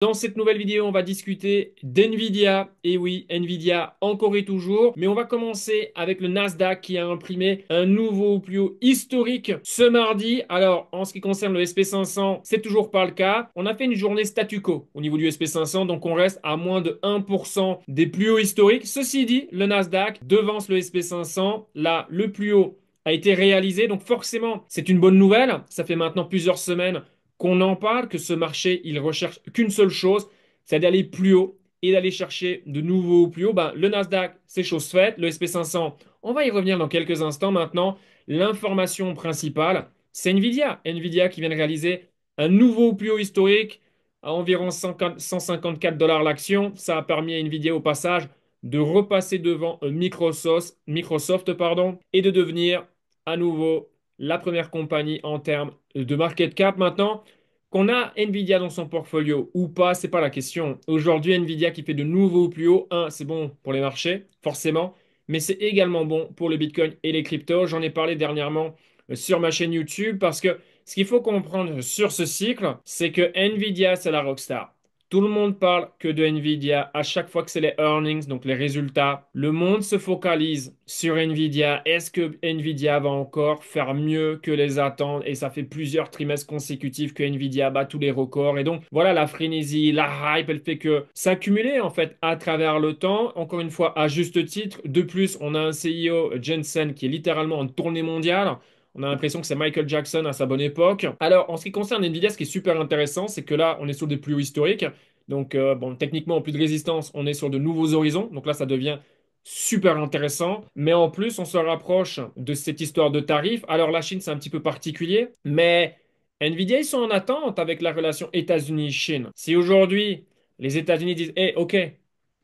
Dans cette nouvelle vidéo, on va discuter d'NVIDIA. Et oui, NVIDIA encore et toujours. Mais on va commencer avec le Nasdaq qui a imprimé un nouveau plus haut historique ce mardi. Alors, en ce qui concerne le SP500, c'est toujours pas le cas. On a fait une journée statu quo au niveau du SP500, donc on reste à moins de 1% des plus hauts historiques. Ceci dit, le Nasdaq devance le SP500. Là, le plus haut a été réalisé. Donc forcément, c'est une bonne nouvelle. Ça fait maintenant plusieurs semaines qu'on en parle, que ce marché, il recherche qu'une seule chose, c'est d'aller plus haut et d'aller chercher de nouveaux plus hauts. Ben, le Nasdaq, c'est chose faite. Le SP500, on va y revenir dans quelques instants maintenant. L'information principale, c'est Nvidia. Nvidia qui vient de réaliser un nouveau plus haut historique à environ 154 dollars l'action. Ça a permis à Nvidia au passage de repasser devant Microsoft, pardon, et de devenir à nouveau la première compagnie en termes de market cap. Maintenant, qu'on a Nvidia dans son portfolio ou pas, c'est pas la question. Aujourd'hui, Nvidia qui fait de nouveaux plus hauts, c'est bon pour les marchés, forcément, mais c'est également bon pour le Bitcoin et les cryptos. J'en ai parlé dernièrement sur ma chaîne YouTube parce que ce qu'il faut comprendre sur ce cycle, c'est que Nvidia, c'est la rockstar. Tout le monde parle que de Nvidia à chaque fois que c'est les earnings, donc les résultats. Le monde se focalise sur Nvidia. Est-ce que Nvidia va encore faire mieux que les attentes? Et ça fait plusieurs trimestres consécutifs que Nvidia bat tous les records. Et donc, voilà, la frénésie, la hype, elle fait que s'accumuler en fait à travers le temps. Encore une fois, à juste titre. De plus, on a un CEO, Jensen, qui est littéralement en tournée mondiale. On a l'impression que c'est Michael Jackson à sa bonne époque. Alors, en ce qui concerne Nvidia, ce qui est super intéressant, c'est que là, on est sur des plus hauts historiques. Donc, bon, techniquement, en plus de résistance, on est sur de nouveaux horizons. Donc là, ça devient super intéressant. Mais en plus, on se rapproche de cette histoire de tarifs. Alors, la Chine, c'est un petit peu particulier. Mais Nvidia, ils sont en attente avec la relation États-Unis-Chine. Si aujourd'hui, les États-Unis disent, hey, OK,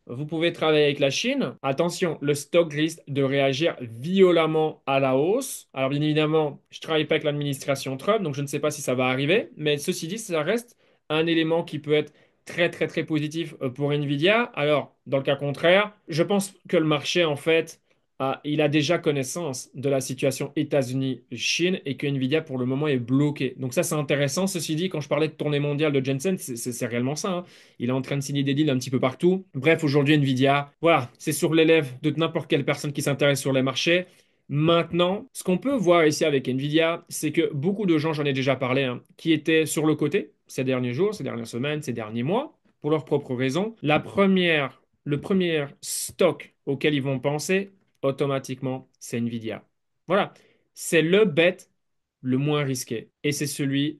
vous pouvez travailler avec la Chine. Attention, le stock risque de réagir violemment à la hausse. Alors bien évidemment, je ne travaille pas avec l'administration Trump, donc je ne sais pas si ça va arriver. Mais ceci dit, ça reste un élément qui peut être très très très positif pour Nvidia. Alors, dans le cas contraire, je pense que le marché, en fait, il a déjà connaissance de la situation États-Unis-Chine et que Nvidia, pour le moment, est bloqué. Donc ça, c'est intéressant. Ceci dit, quand je parlais de tournée mondiale de Jensen, c'est réellement ça, hein. Il est en train de signer des deals un petit peu partout. Bref, aujourd'hui, Nvidia, voilà, c'est sur les lèvres de n'importe quelle personne qui s'intéresse sur les marchés. Maintenant, ce qu'on peut voir ici avec Nvidia, c'est que beaucoup de gens, j'en ai déjà parlé, hein, qui étaient sur le côté ces derniers jours, ces dernières semaines, ces derniers mois, pour leurs propres raisons. Le premier stock auquel ils vont penser, automatiquement, c'est Nvidia. Voilà, c'est le bet le moins risqué. Et c'est celui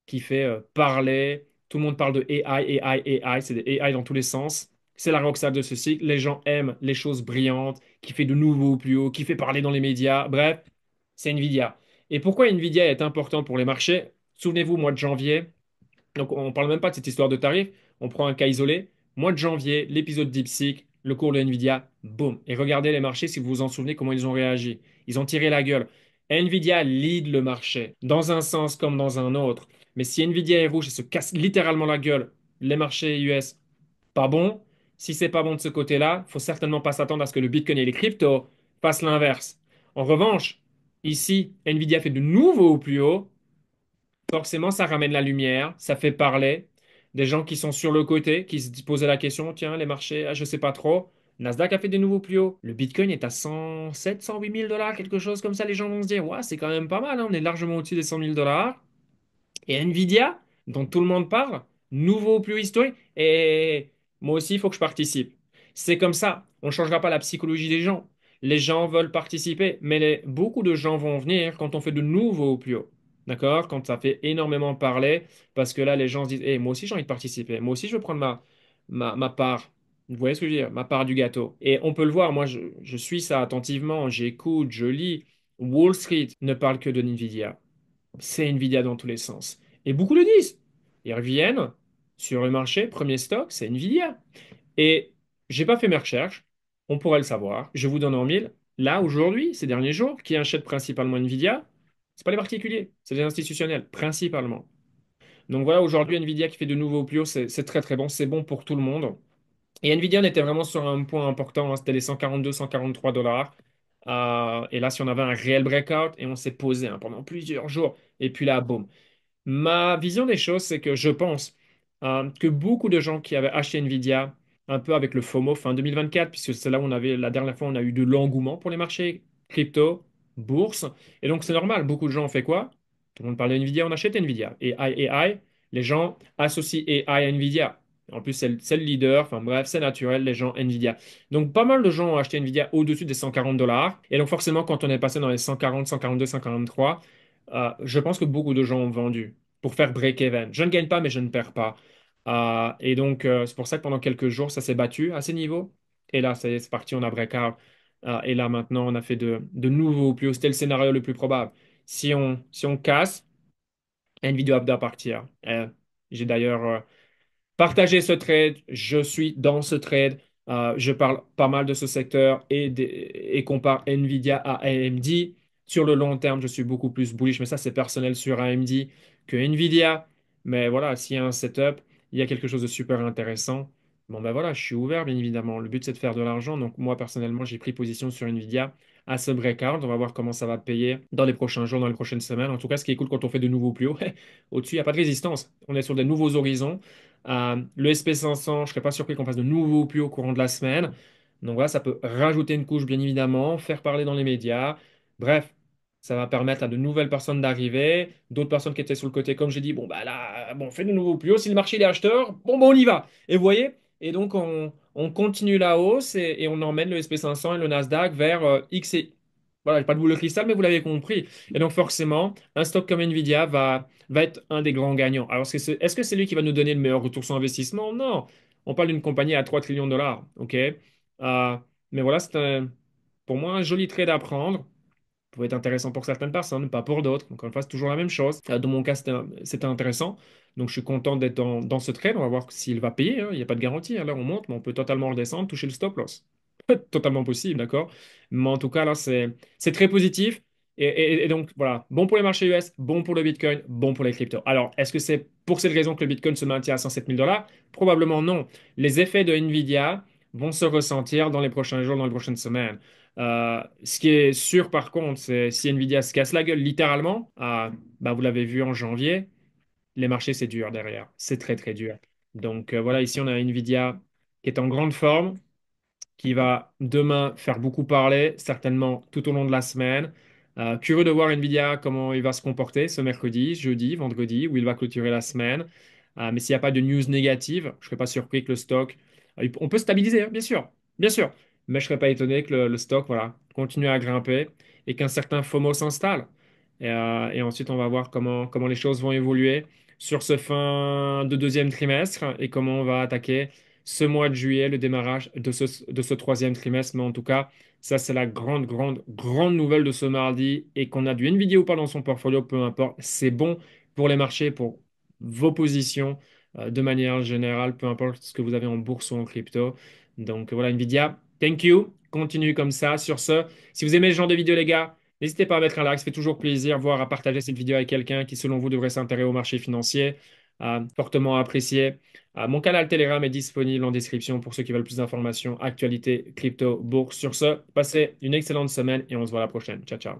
qui fait parler. Tout le monde parle de AI, AI, AI. C'est des AI dans tous les sens. C'est la rockstar de ce cycle. Les gens aiment les choses brillantes, qui fait de nouveau au plus haut, qui fait parler dans les médias. Bref, c'est Nvidia. Et pourquoi Nvidia est important pour les marchés? Souvenez-vous, mois de janvier, donc on ne parle même pas de cette histoire de tarif, on prend un cas isolé. Mois de janvier, l'épisode DeepSeek, le cours de Nvidia, boum. Et regardez les marchés si vous vous en souvenez comment ils ont réagi. Ils ont tiré la gueule. Nvidia lead le marché, dans un sens comme dans un autre. Mais si Nvidia est rouge et se casse littéralement la gueule, les marchés US, pas bon. Si c'est pas bon de ce côté-là, il faut certainement pas s'attendre à ce que le Bitcoin et les cryptos fassent l'inverse. En revanche, ici, Nvidia fait de nouveau au plus haut. Forcément, ça ramène la lumière, ça fait parler. Des gens qui sont sur le côté, qui se posaient la question, tiens, les marchés, je sais pas trop. Nasdaq a fait des nouveaux plus hauts. Le Bitcoin est à 107, 108 000 dollars, quelque chose comme ça. Les gens vont se dire, ouais, c'est quand même pas mal, hein, on est largement au-dessus des 100 000 dollars. Et Nvidia, dont tout le monde parle, nouveau plus haut historique. Et moi aussi, il faut que je participe. C'est comme ça. On ne changera pas la psychologie des gens. Les gens veulent participer, mais beaucoup de gens vont venir quand on fait de nouveaux plus haut. D'accord? Quand ça fait énormément parler, parce que là, les gens se disent, moi aussi, j'ai envie de participer. Moi aussi, je veux prendre ma part. Vous voyez ce que je veux dire? Ma part du gâteau. Et on peut le voir. Moi, je suis ça attentivement. J'écoute, je lis. Wall Street ne parle que de Nvidia. C'est Nvidia dans tous les sens. Et beaucoup le disent. Ils reviennent sur le marché, premier stock, c'est Nvidia. Et j'ai pas fait mes recherches, on pourrait le savoir. Je vous donne en mille. Là, aujourd'hui, ces derniers jours, qui achètent principalement Nvidia, c'est pas les particuliers, c'est les institutionnels, principalement. Donc voilà, aujourd'hui, Nvidia qui fait de nouveaux plus hauts, c'est très très bon, c'est bon pour tout le monde. Et Nvidia, on était vraiment sur un point important, hein, c'était les 142, 143 dollars. Et là, si on avait un réel breakout, et on s'est posé hein, pendant plusieurs jours, et puis là, boum. Ma vision des choses, c'est que je pense que beaucoup de gens qui avaient acheté Nvidia, un peu avec le FOMO fin 2024, puisque c'est là où on avait, la dernière fois, on a eu de l'engouement pour les marchés crypto, bourse. Et donc, c'est normal. Beaucoup de gens ont fait quoi? Tout le monde parle de Nvidia, on achète Nvidia. Et AI, les gens associent AI à Nvidia. En plus, c'est le leader. Enfin bref, c'est naturel, les gens Nvidia. Donc, pas mal de gens ont acheté Nvidia au-dessus des 140 dollars. Et donc, forcément, quand on est passé dans les 140, 142, 143, je pense que beaucoup de gens ont vendu pour faire break-even. Je ne gagne pas, mais je ne perds pas. Et donc, c'est pour ça que pendant quelques jours, ça s'est battu à ces niveaux. Et là, c'est parti, on a break-out. Et là, maintenant, on a fait de nouveaux plus hauts. C'était le scénario le plus probable. Si on casse, Nvidia doit partir. J'ai d'ailleurs partager ce trade. Je suis dans ce trade. Je parle pas mal de ce secteur et compare Nvidia à AMD. Sur le long terme, je suis beaucoup plus bullish, mais ça, c'est personnel sur AMD que Nvidia. Mais voilà, s'il y a un setup, il y a quelque chose de super intéressant. Bon, ben voilà, je suis ouvert, bien évidemment. Le but, c'est de faire de l'argent. Donc, moi, personnellement, j'ai pris position sur Nvidia à ce breakout. On va voir comment ça va payer dans les prochains jours, dans les prochaines semaines. En tout cas, ce qui est cool quand on fait de nouveaux plus hauts, au-dessus, il n'y a pas de résistance. On est sur des nouveaux horizons. Le SP500, je ne serais pas surpris qu'on fasse de nouveaux plus au courant de la semaine. Donc voilà, ça peut rajouter une couche, bien évidemment, faire parler dans les médias. Bref, ça va permettre à de nouvelles personnes d'arriver, d'autres personnes qui étaient sur le côté, comme j'ai dit, bon, bah là, bon, on fait de nouveaux plus hauts. Si le marché il est acheteur, bon, bah, on y va. Et vous voyez, et donc on continue la hausse et on emmène le SP500 et le Nasdaq vers X et... Voilà, j'ai pas de boule de cristal, mais vous l'avez compris. Et donc forcément, un stock comme Nvidia va être un des grands gagnants. Alors, est-ce que c'est lui qui va nous donner le meilleur retour sur investissement? Non. On parle d'une compagnie à 3 trillions de dollars. OK? Mais voilà, pour moi un joli trade à prendre. Pouvait être intéressant pour certaines personnes, pas pour d'autres. Encore une fois, c'est toujours la même chose. Dans mon cas, c'était intéressant. Donc, je suis content d'être dans ce trade. On va voir s'il va payer, hein. Il n'y a pas de garantie, hein. Là, on monte, mais on peut totalement redescendre, toucher le stop loss. Totalement possible, d'accord? Mais en tout cas, là, c'est très positif. Et donc, voilà, bon pour les marchés US, bon pour le Bitcoin, bon pour les cryptos. Alors, est-ce que c'est pour cette raison que le Bitcoin se maintient à 107 000 dollars? Probablement non. Les effets de Nvidia vont se ressentir dans les prochains jours, dans les prochaines semaines. Ce qui est sûr, par contre, c'est si Nvidia se casse la gueule, littéralement, bah, vous l'avez vu en janvier, les marchés, c'est dur derrière. C'est très, très dur. Donc, voilà, ici, on a Nvidia qui est en grande forme, qui va demain faire beaucoup parler, certainement tout au long de la semaine. Curieux de voir Nvidia comment il va se comporter ce mercredi, jeudi, vendredi, où il va clôturer la semaine. Mais s'il n'y a pas de news négative, je ne serais pas surpris que le stock... On peut stabiliser, hein, bien sûr. Mais je ne serais pas étonné que le stock voilà, continue à grimper et qu'un certain FOMO s'installe. Et ensuite, on va voir comment les choses vont évoluer sur ce fin de deuxième trimestre et comment on va attaquer ce mois de juillet, le démarrage de ce troisième trimestre. Mais en tout cas, ça, c'est la grande, grande, grande nouvelle de ce mardi. Et qu'on a du Nvidia ou pas dans son portfolio, peu importe, c'est bon pour les marchés, pour vos positions de manière générale, peu importe ce que vous avez en bourse ou en crypto. Donc voilà, Nvidia, thank you. Continue comme ça. Sur ce, si vous aimez ce genre de vidéo, les gars, n'hésitez pas à mettre un like, ça fait toujours plaisir, voire à partager cette vidéo avec quelqu'un qui, selon vous, devrait s'intéresser au marché financier. Fortement apprécié. Mon canal Telegram est disponible en description pour ceux qui veulent plus d'informations, actualité, crypto, bourse. Sur ce, passez une excellente semaine et on se voit la prochaine. Ciao, ciao.